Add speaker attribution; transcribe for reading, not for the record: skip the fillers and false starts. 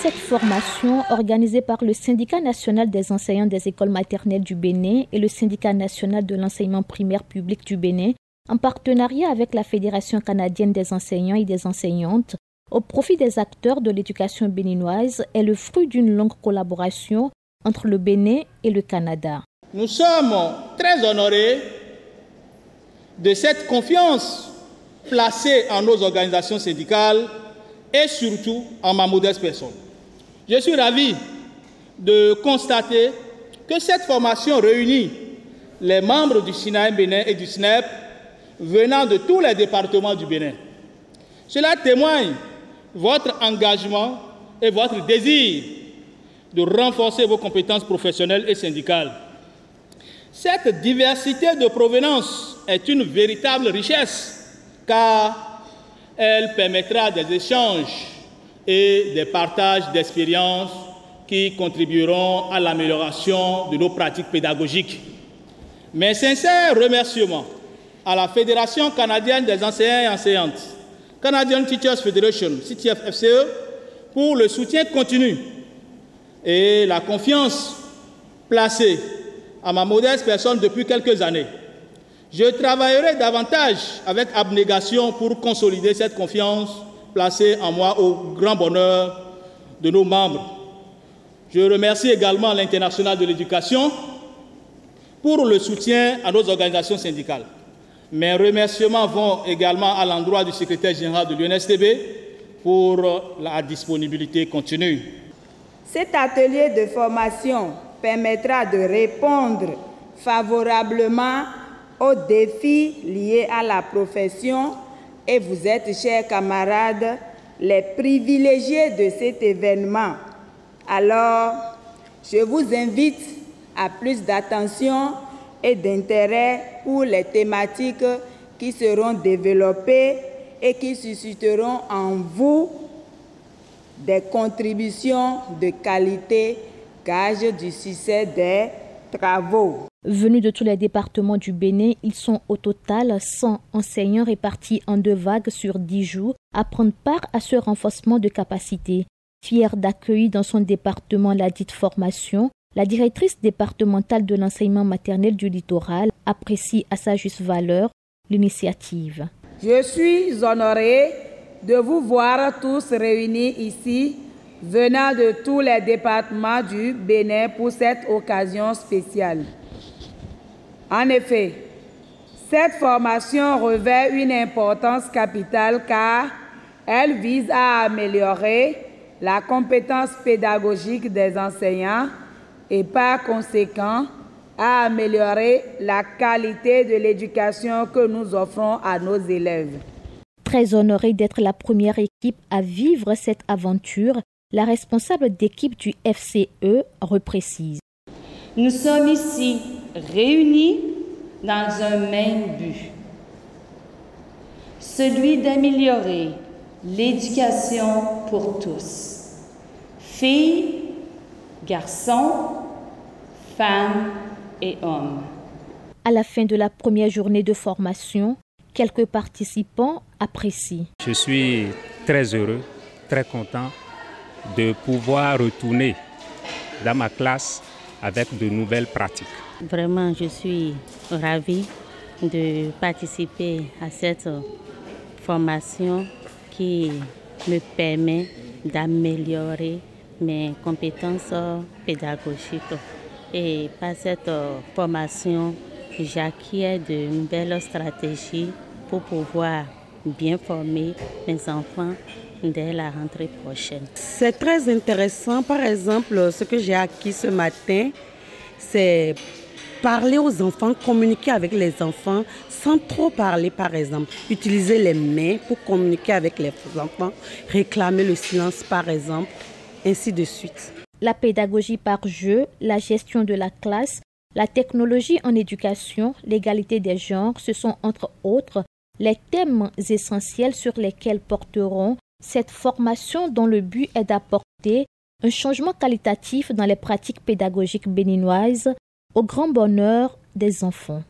Speaker 1: cette formation organisée par le Syndicat national des enseignants des écoles maternelles du Bénin et le Syndicat national de l'enseignement primaire public du Bénin, en partenariat avec la Fédération canadienne des enseignants et des enseignantes, au profit des acteurs de l'éducation béninoise, est le fruit d'une longue collaboration entre le Bénin et le Canada.
Speaker 2: Nous sommes très honorés de cette confiance placée en nos organisations syndicales et surtout en ma modeste personne. Je suis ravi de constater que cette formation réunit les membres du SINAEM Bénin et du SNEP venant de tous les départements du Bénin. Cela témoigne votre engagement et votre désir de renforcer vos compétences professionnelles et syndicales. Cette diversité de provenance est une véritable richesse car elle permettra des échanges et des partages d'expériences qui contribueront à l'amélioration de nos pratiques pédagogiques. Mes sincères remerciements à la Fédération canadienne des enseignants et enseignantes, Canadian Teachers Federation, CTF-FCE, pour le soutien continu et la confiance placée à ma modeste personne depuis quelques années. Je travaillerai davantage avec abnégation pour consolider cette confiance placée en moi au grand bonheur de nos membres. Je remercie également l'International de l'éducation pour le soutien à nos organisations syndicales. Mes remerciements vont également à l'endroit du secrétaire général de l'UNSTB pour la disponibilité continue.
Speaker 3: Cet atelier de formation permettra de répondre favorablement aux défis liés à la profession et vous êtes, chers camarades, les privilégiés de cet événement. Alors, je vous invite à plus d'attention et d'intérêt pour les thématiques qui seront développées et qui susciteront en vous des contributions de qualité, gage du succès des travaux.
Speaker 1: Venus de tous les départements du Bénin, ils sont au total 100 enseignants répartis en 2 vagues sur 10 jours à prendre part à ce renforcement de capacité. Fière d'accueillir dans son département la dite formation, la directrice départementale de l'enseignement maternel du littoral apprécie à sa juste valeur l'initiative.
Speaker 3: Je suis honorée de vous voir tous réunis ici, venant de tous les départements du Bénin pour cette occasion spéciale. En effet, cette formation revêt une importance capitale car elle vise à améliorer la compétence pédagogique des enseignants et par conséquent à améliorer la qualité de l'éducation que nous offrons à nos élèves.
Speaker 1: Très honorée d'être la première équipe à vivre cette aventure, la responsable d'équipe du FCE reprécise.
Speaker 4: Nous sommes ici réunis dans un même but, celui d'améliorer l'éducation pour tous, filles, garçons, femmes et hommes.
Speaker 1: À la fin de la première journée de formation, quelques participants apprécient.
Speaker 5: Je suis très heureux, très content de pouvoir retourner dans ma classe avec de nouvelles pratiques.
Speaker 6: Vraiment, je suis ravie de participer à cette formation qui me permet d'améliorer mes compétences pédagogiques. Et par cette formation, j'acquiers de nouvelles stratégies pour pouvoir bien former mes enfants dès la rentrée prochaine.
Speaker 7: C'est très intéressant. Par exemple, ce que j'ai acquis ce matin, c'est parler aux enfants, communiquer avec les enfants sans trop parler, par exemple. Utiliser les mains pour communiquer avec les enfants, réclamer le silence, par exemple, ainsi de suite.
Speaker 1: La pédagogie par jeu, la gestion de la classe, la technologie en éducation, l'égalité des genres, ce sont entre autres les thèmes essentiels sur lesquels porteront cette formation dont le but est d'apporter un changement qualitatif dans les pratiques pédagogiques béninoises au grand bonheur des enfants.